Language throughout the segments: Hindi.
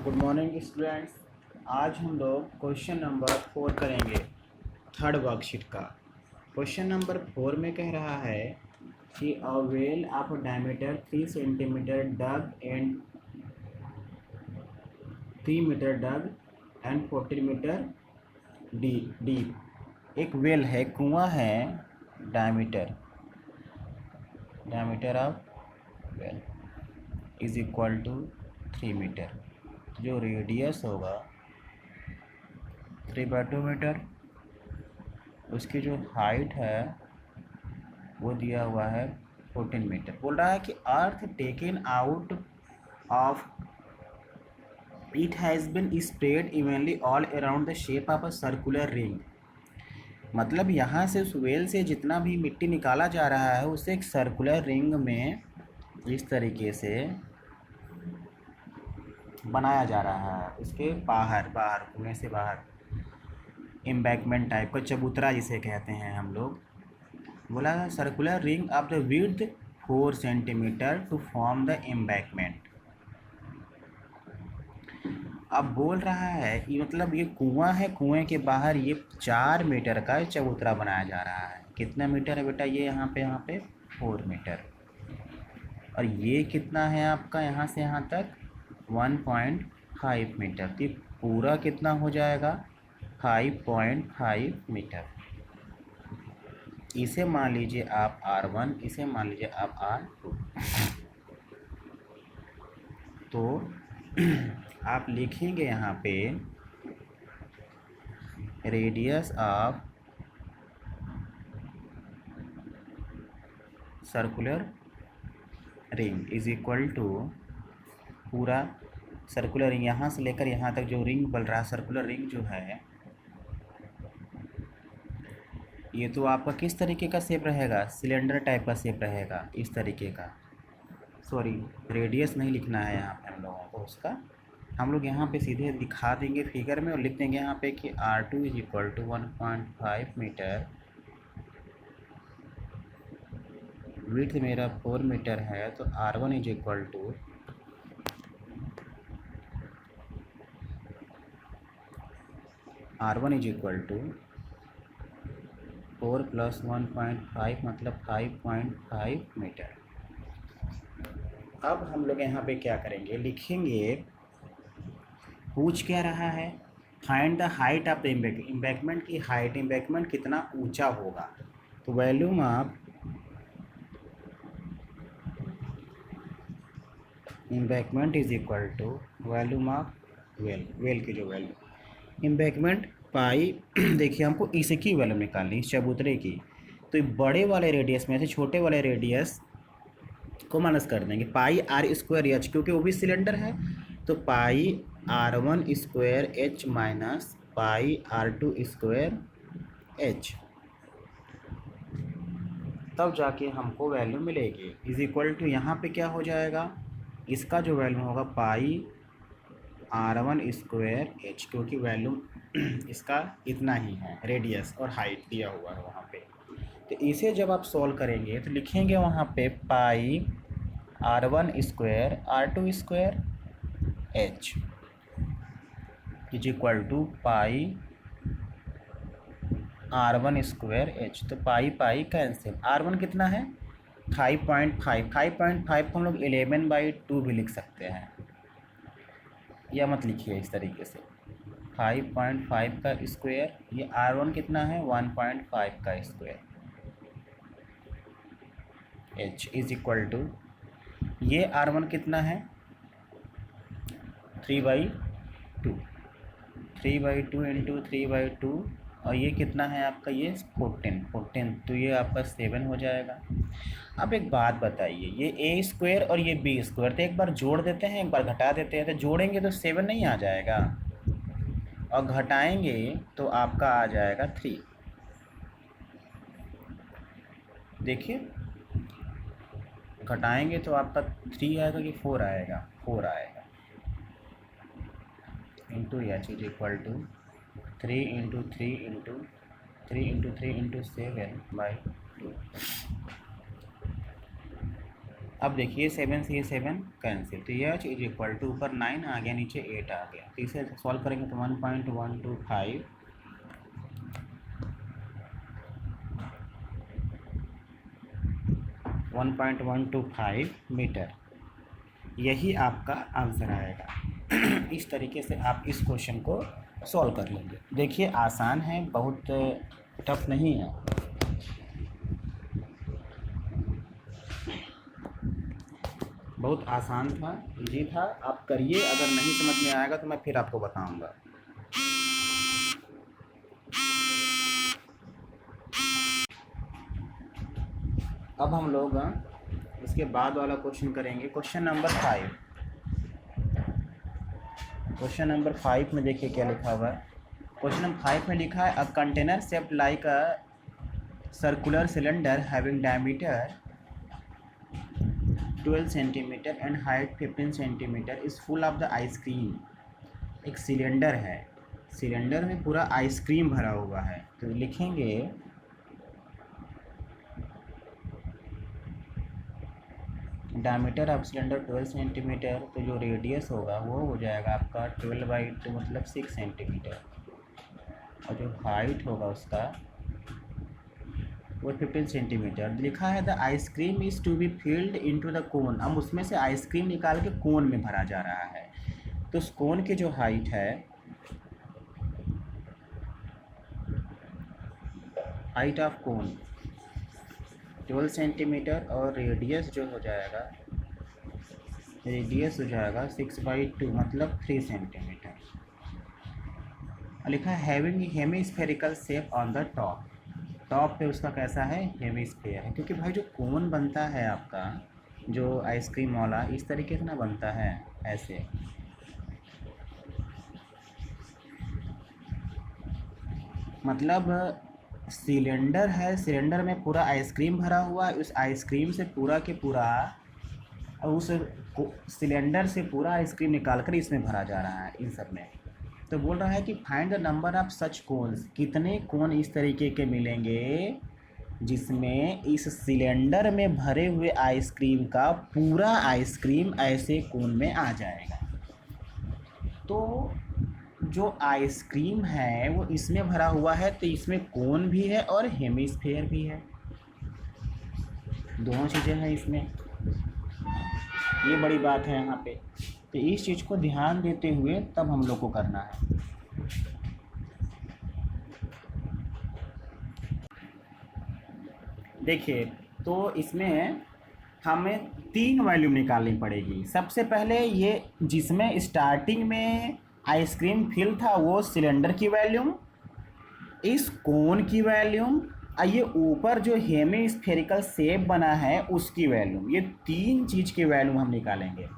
Good morning students. आज हम लोग क्वेश्चन नंबर 4 करेंगे थर्ड वर्कशीट का। क्वेश्चन नंबर 4 में कह रहा है कि a well of diameter 3 centimetre dug and 3 metre dug and 14 metre deep. एक वेल है, कुआं है, diameter of well is equal to 3 metre. जो रेडियस होगा 3/2 मीटर, उसकी जो हाइट है वो दिया हुआ है 14 मीटर। बोल रहा है कि अर्थ taken out of it has been spread evenly all around the shape of a circular ring. मतलब यहाँ से उस वेल से जितना भी मिट्टी निकाला जा रहा है उसे एक सर्कुलर रिंग में इस तरीके से बनाया जा रहा है। उसके बाहर कुएं से बाहर एम्बैंकमेंट टाइप का, चबूतरा जिसे कहते हैं हम लोग। बोला circular ring of the width 4 centimetre to form the embankment. अब बोल रहा है कि मतलब ये कुआं है, कुएं के बाहर ये 4 मीटर का चबूतरा बनाया जा रहा है। कितना मीटर है बेटा? ये यहाँ पे 4 मीटर। और ये कितना है आपका यहाँ से यहाँ तक? 1.5 मीटर। तो ये पूरा कितना हो जाएगा? 5.5 मीटर। इसे मान लीजिए आप R1, इसे मान लीजिए आप R2। तो आप लिखेंगे यहाँ पे radius of circular ring is equal to पूरा सर्कुलर रिंग, यहाँ से लेकर यहाँ तक जो रिंग बन रहा है, सर्कुलर रिंग जो है, ये तो आपका किस तरीके का शेप रहेगा? सिलेंडर टाइप का शेप रहेगा, इस तरीके का। सॉरी, रेडियस नहीं लिखना है यहाँ पे हम लोगों को उसका। हम लोग यहाँ पे सीधे दिखा देंगे फिगर में और लिख देंगे यहाँ पे कि R2 is equal to 1.5 metre, width मेरा 4 मीटर है, तो R1 is equal to R1 = 4 + 1.5 मतलब 5.5 मीटर। अब हम लोग यहाँ पे क्या करेंगे? लिखेंगे, पूछ क्या रहा है? Find the height of the embankment की हाइट, एम्बैंकमेंट कितना ऊंचा होगा। तो volume of embankment is equal to volume of well की जो वैल्यू एम्बैंकमेंट पाई देखिए हमको इसकी वैल्यू निकालनी, इस चबूतरे की। तो बड़े वाले रेडियस में से छोटे वाले रेडियस को माइनस कर देंगे। πr² क्योंकि वो भी सिलेंडर है, तो πr1² माइनस πr2² तब जाके हमको वैल्यू मिलेगी। इज इक्वल टू यहाँ पे क्या हो जाएगा? इसका जो वैल्यू होगा πr1² क्योंकि वैल्यू इसका इतना ही है, रेडियस और हाइट दिया हुआ है वहाँ पे। तो इसे जब आप सॉल्व करेंगे तो लिखेंगे वहाँ पे πr1² r2² is equal to πr1² तो पाई कैंसिल। R1 कितना है? 5.5। 5.5 को हम लोग 11/2 भी लिख सकते हैं, या मत लिखिए इस तरीके से। 5.5 का स्क्वायर, ये R1 कितना है? 1.5 का square h is equal to, ये R1 कितना है? 3/2 इंटू 3/2, और ये कितना है आपका? ये 14, तो ये आपका 7 हो जाएगा। अब एक बात बताइए, ये A² और ये B², तो एक बार जोड़ देते हैं, एक बार घटा देते हैं। तो जोड़ेंगे तो 7 नहीं आ जाएगा, और घटाएंगे तो आपका आ जाएगा 3। देखिए, घटाएंगे तो आपका 3 आएगा कि 4 आएगा? 4 आएगा। Into h is equal to 3 into 3 into 3 into 3 into 7/2। अब देखिए 7 से ये 7 कैंसिल, तो यह इज इक्वल टू ऊपर 9 आ गया, नीचे 8 आ गया। तो इसे सॉल्व करेंगे तो 1.125 मीटर, यही आपका आंसर आएगा। इस तरीके से आप इस क्वेश्चन को सॉल्व कर लेंगे। देखिए आसान है, बहुत टफ नहीं है। बहुत आसान था, इजी था। आप करिए, अगर नहीं समझ में आएगा तो मैं फिर आपको बताऊंगा। अब हम लोग इसके बाद वाला क्वेश्चन करेंगे, क्वेश्चन नंबर 5। क्वेश्चन नंबर 5 में देखिए क्या लिखा हुआ है। क्वेश्चन नंबर 5 में लिखा है, a container shaped like a circular cylinder having diameter 12 centimetre and height 15 centimetre is full of the ice cream. एक सिलेंडर है, सिलेंडर में पूरा आइसक्रीम भरा हुआ है। तो लिखेंगे डायमीटर ऑफ सिलेंडर 12 सेंटीमीटर, तो जो रेडियस होगा वो हो जाएगा आपका 12/2 मतलब 6 सेंटीमीटर, और जो हाइट होगा उसका वो 15 सेंटीमीटर। लिखा है the ice cream is to be filled into the cone. अब उसमें से आइसक्रीम निकाल के कोन में भरा जा रहा है। तो उस कोन की जो हाइट है, हाइट ऑफ कोन 12 सेंटीमीटर, और रेडियस जो हो जाएगा, रेडियस हो जाएगा 6/2 मतलब 3 सेंटीमीटर। लिखा है having hemispherical shape on the top. Top पे उसका कैसा है, हेमिस्फेयर है, क्योंकि भाई जो कोन बनता है आपका जो आइसक्रीम वाला, इस तरीके से ना बनता है, ऐसे। मतलब सिलेंडर है, सिलेंडर में पूरा आइसक्रीम भरा हुआ है, उस आइसक्रीम से पूरा के पूरा, उस सिलेंडर से पूरा आइसक्रीम निकाल कर इसमें भरा जा रहा है, इन सब में। तो बोल रहा है कि find the number of such cones, कितने कोन इस तरीके के मिलेंगे जिसमें इस सिलेंडर में भरे हुए आइसक्रीम का पूरा आइसक्रीम ऐसे कोन में आ जाएगा। तो जो आइसक्रीम है वो इसमें भरा हुआ है, तो इसमें कोन भी है और हेमिस्फेयर भी है, दोनों चीज़ें हैं इसमें। ये बड़ी बात है यहाँ पे। तो इस चीज़ को ध्यान देते हुए तब हम लोग को करना है। देखिए, तो इसमें हमें 3 वॉल्यूम निकालनी पड़ेगी। सबसे पहले ये जिसमें स्टार्टिंग में आइसक्रीम फिल था वो सिलेंडर की वॉल्यूम, इस कोन की वॉल्यूम, और ये ऊपर जो हेमिस्फेरिकल शेप बना है उसकी वॉल्यूम, ये 3 चीज़ की वॉल्यूम हम निकालेंगे।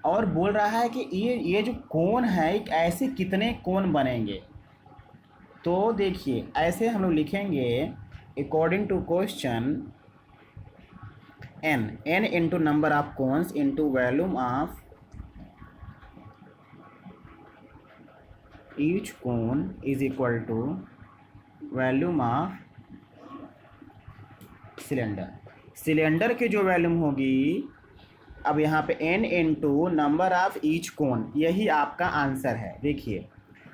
और बोल रहा है कि ये जो कोन है, ऐसे कितने कोन बनेंगे। तो देखिए ऐसे हम लोग लिखेंगे according to question, n into number of cones into volume of each cone is equal to volume of cylinder. Cylinder की जो वॉल्यूम होगी, अब यहाँ पे n into number of each cone, यही आपका आंसर है। देखिए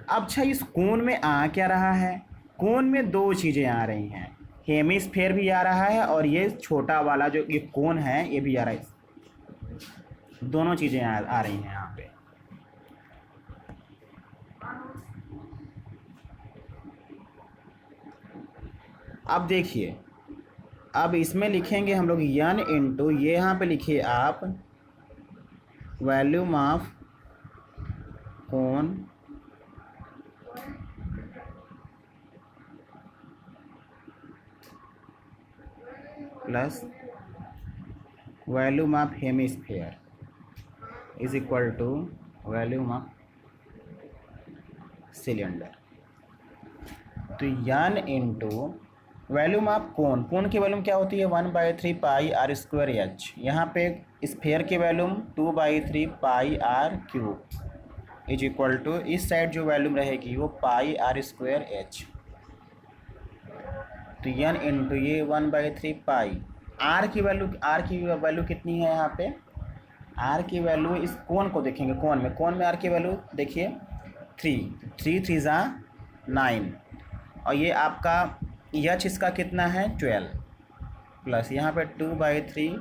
अब अच्छा, इस कोन में आ क्या रहा है, कोन में 2 चीज़ें आ रही हैं, हेमिस्फेयर भी आ रहा है और ये छोटा वाला जो ये कोन है ये भी आ रहा है, दोनों चीज़ें आ रही हैं यहाँ पे। अब देखिए, अब इसमें लिखेंगे हम लोग n इंटू, ये यहाँ पे लिखिए आप volume of cone plus volume of hemisphere is equal to volume of cylinder. तो n into volume of cone, cone की वॉल्यूम क्या होती है 1/3 पाई आर स्क्वायर एच, यहाँ पे स्फेयर की volume 2/3 pi r cube is equal to, इस साइड जो वॉल्यूम रहेगी वो पाई आर स्क्वायर एच। तो n इंटू ये 1/3 पाई आर की वैल्यू कितनी है यहाँ पे? आर की वैल्यू इस कोण को देखेंगे, कोण में आर की वैल्यू देखिए 3 3 ज़ा 9, और ये आपका एच इसका कितना है 12, प्लस यहाँ पे 2/3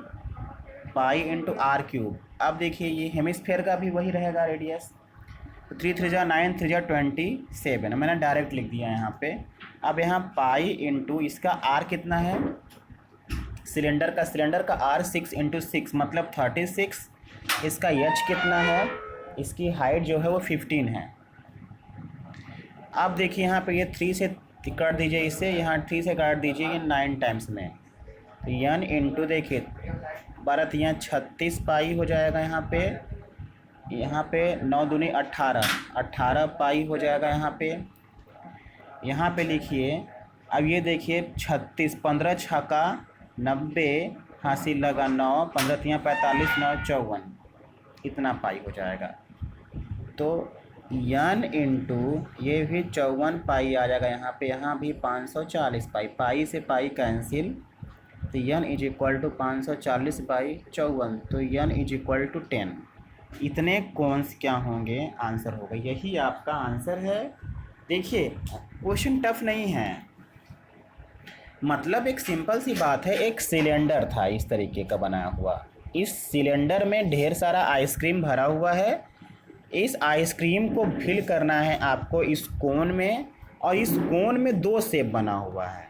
पाई इंटू आर क्यूब। अब देखिए ये हेमिस्फेयर का भी वही रहेगा रेडियस, तो 3 3 ज़ा 9, 3 ज़ा 27, मैंने डायरेक्ट लिख दिया यहाँ पे। अब यहाँ पाई इंटू इसका आर कितना है, सिलेंडर का आर 6 इंटू 6 मतलब 36, इसका एच कितना है, इसकी हाइट जो है वो 15 है। अब देखिए यहाँ पे ये 3 से काट दीजिए, इसे यहाँ 3 से काट दीजिए, ये 9 टाइम्स में, तो n इंटू देखिए 12 यहाँ 36 पाई हो जाएगा, यहाँ पे 9 दूनी 18 पाई हो जाएगा यहाँ पे लिखिए। अब ये देखिए 36, 15 छक्का 90, हासिल लगा 9, 15 यहाँ 45, 9 54, इतना पाई हो जाएगा। तो n इंटू ये भी 54 पाई आ जाएगा यहाँ भी 540 पाई से पाई कैंसिल, तो n इज इक्वल टू 540/54, तो n इज इक्वल टू 10। इतने कौनस क्या होंगे, आंसर होगा, यही आपका आंसर है। देखिए क्वेश्चन टफ नहीं है, मतलब एक सिंपल सी बात है, एक सिलेंडर था इस तरीके का बनाया हुआ, इस सिलेंडर में ढेर सारा आइसक्रीम भरा हुआ है, इस आइसक्रीम को फिल करना है आपको इस कोन में, और इस कोन में 2 शेप बना हुआ है,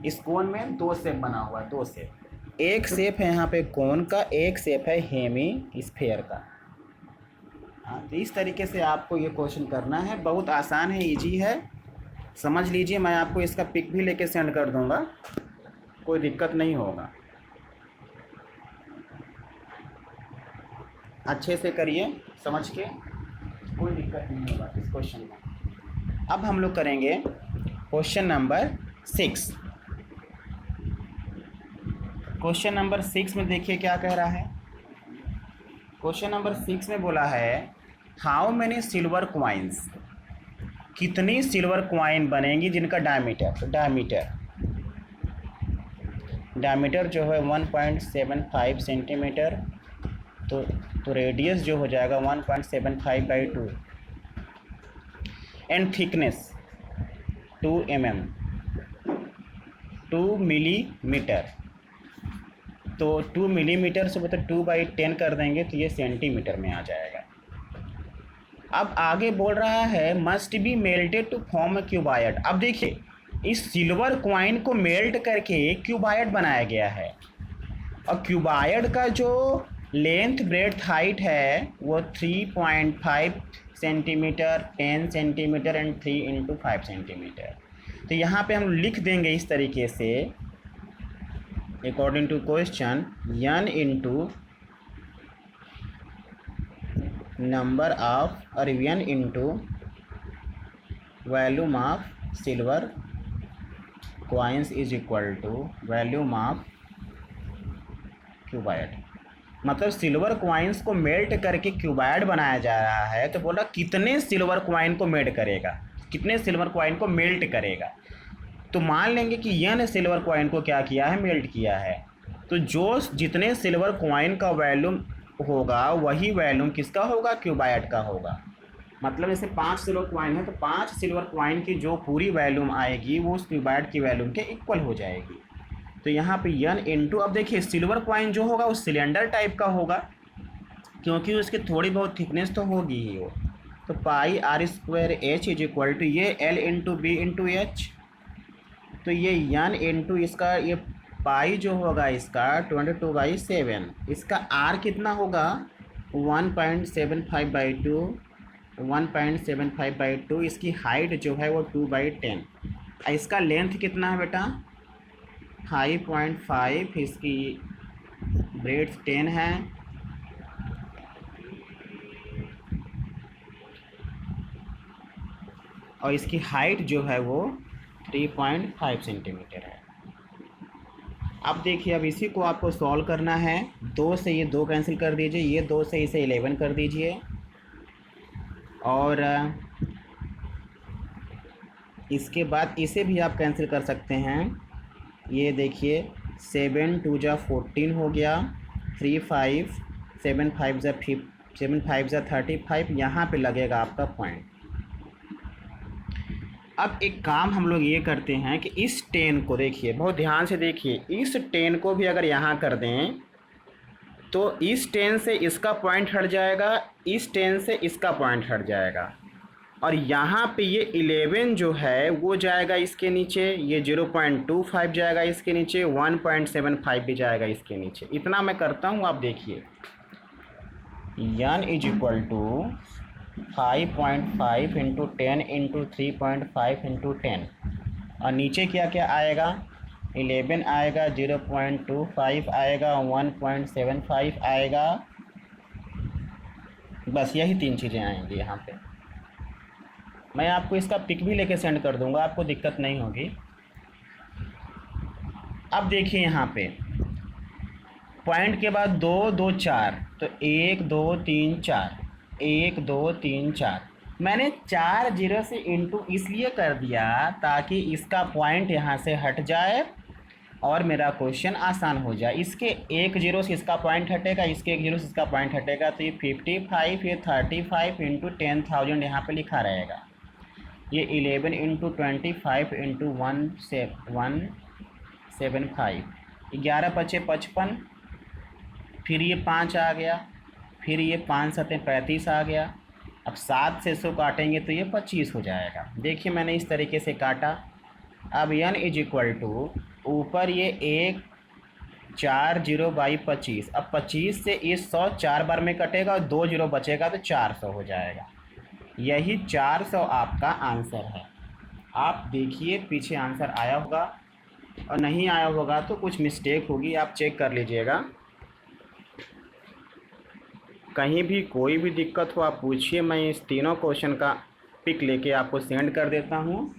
इस कोन में 2 शेप बना हुआ है, 2 शेप, एक शेप है यहाँ पे कोन का, एक शेप है हेमी स्फीयर का। हाँ, तो इस तरीके से आपको ये क्वेश्चन करना है, बहुत आसान है, इजी है, समझ लीजिए। मैं आपको इसका पिक भी लेके सेंड कर दूंगा, कोई दिक्कत नहीं होगा, अच्छे से करिए समझ के, कोई दिक्कत नहीं होगा इस क्वेश्चन में। अब हम लोग करेंगे क्वेश्चन नंबर 6। क्वेश्चन नंबर 6 में देखिए क्या कह रहा है। क्वेश्चन नंबर 6 में बोला है हाउ मेनी सिल्वर क्वाइंस, कितनी सिल्वर क्वाइन बनेंगी जिनका डायमीटर जो है 1.75 सेंटीमीटर, तो रेडियस जो हो जाएगा 1.75/2, एंड थिकनेस 2 mm, 2 मिलीमीटर, तो 2 मिलीमीटर से मतलब 2/10 कर देंगे तो ये सेंटीमीटर में आ जाएगा। अब आगे बोल रहा है must be melted to form a cuboid. अब देखिए इस सिल्वर क्वाइन को मेल्ट करके क्यूबाइड बनाया गया है, और क्यूबाइड का जो लेंथ ब्रेड्थ हाइट है वो 3.5 सेंटीमीटर, 10 सेंटीमीटर एंड 3 × 5 सेंटीमीटर। तो यहाँ पे हम लिख देंगे इस तरीके से, according to question, n into number of और n into volume of silver coins is equal to volume of cuboid. मतलब सिल्वर क्वाइंस को मेल्ट करके क्यूबाइड बनाया जा रहा है, तो बोला कितने सिल्वर क्वाइन को मेल्ट करेगा, कितने सिल्वर क्वाइन को मेल्ट करेगा। तो मान लेंगे कि n सिल्वर क्वाइन को क्या किया है, मेल्ट किया है, तो जो जितने सिल्वर क्वाइन का वैल्यूम होगा वही वैल्यूम किसका होगा, क्यूबाइड का होगा। मतलब जैसे 5 सिल्वर क्वाइन है तो 5 सिल्वर क्वाइन की जो पूरी वैल्यूम आएगी वो उस क्यूबाइड की वैल्यूम के इक्वल हो जाएगी। तो यहाँ पे n इंटू, अब देखिए सिल्वर क्वाइन जो होगा वो सिलेंडर टाइप का होगा, क्योंकि उसकी थोड़ी बहुत थिकनेस तो होगी ही वो, तो πr² h is equal to ये l into b into h, तो ये n इंटू इसका ये पाई जो होगा इसका 22/7, इसका r कितना होगा 1.75/2, 1.75/2, इसकी हाइट जो है वो 2/10, इसका लेंथ कितना है बेटा 5.5, इसकी ब्रेड्थ 10 है, और इसकी हाइट जो है वो 3.5 सेंटीमीटर है। अब देखिए अब इसी को आपको सॉल्व करना है, 2 से ये 2 कैंसिल कर दीजिए, ये 2 से इसे 11 कर दीजिए, और इसके बाद इसे भी आप कैंसिल कर सकते हैं। ये देखिए 7 2 जा 14 हो गया, 3 5 7 5 जा 35, यहाँ पे लगेगा आपका पॉइंट। अब एक काम हम लोग ये करते हैं कि इस 10 को देखिए, बहुत ध्यान से देखिए, इस 10 को भी अगर यहाँ कर दें तो इस 10 से इसका पॉइंट हट जाएगा, इस 10 से इसका पॉइंट हट जाएगा, और यहाँ पे ये 11 जो है वो जाएगा इसके नीचे, ये 0.25 जाएगा इसके नीचे, 1.75 भी जाएगा इसके नीचे। इतना मैं करता हूँ, आप देखिए n is equal to 5.5 into 10 into 3.5 into 10, और नीचे क्या क्या आएगा, 11 आएगा, 0.25 आएगा, 1.75 आएगा, बस यही 3 चीज़ें आएंगी यहाँ पे। मैं आपको इसका पिक भी लेके सेंड कर दूंगा, आपको दिक्कत नहीं होगी। अब देखिए यहाँ पे पॉइंट के बाद 2 2 4, तो 1 2 3 4, 1 2 3 4। मैंने 4 0 से इंटू इसलिए कर दिया ताकि इसका पॉइंट यहाँ से हट जाए और मेरा क्वेश्चन आसान हो जाए। इसके 1 0 से इसका पॉइंट हटेगा, इसके 1 0 से इसका पॉइंट हटेगा, तो ये 55, ये 35 इंटू 10,000 यहाँ पे लिखा रहेगा। ये 11 इंटू 25 इंटू 175, 11 पचे 55, फिर ये 5 आ गया, फिर ये 5 7 35 आ गया। अब 7 से 100 काटेंगे तो ये 25 हो जाएगा। देखिए मैंने इस तरीके से काटा। अब n इज इक्वल टू ऊपर ये 1 4 0 बाई 25, अब 25 से ये 100 4 बार में कटेगा और 2 0 बचेगा तो 400 हो जाएगा। यही 400 आपका आंसर है। आप देखिए पीछे आंसर आया होगा, और नहीं आया होगा तो कुछ मिस्टेक होगी, आप चेक कर लीजिएगा। कहीं भी कोई भी दिक्कत हो आप पूछिए, मैं इस तीनों क्वेश्चन का पिक लेके आपको सेंड कर देता हूँ।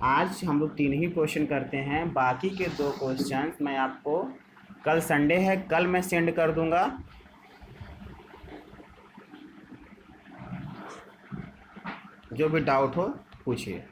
आज हम लोग 3 ही क्वेश्चन करते हैं, बाकी के 2 क्वेश्चन मैं आपको कल संडे है, कल मैं सेंड कर दूँगा। जो भी डाउट हो पूछिए।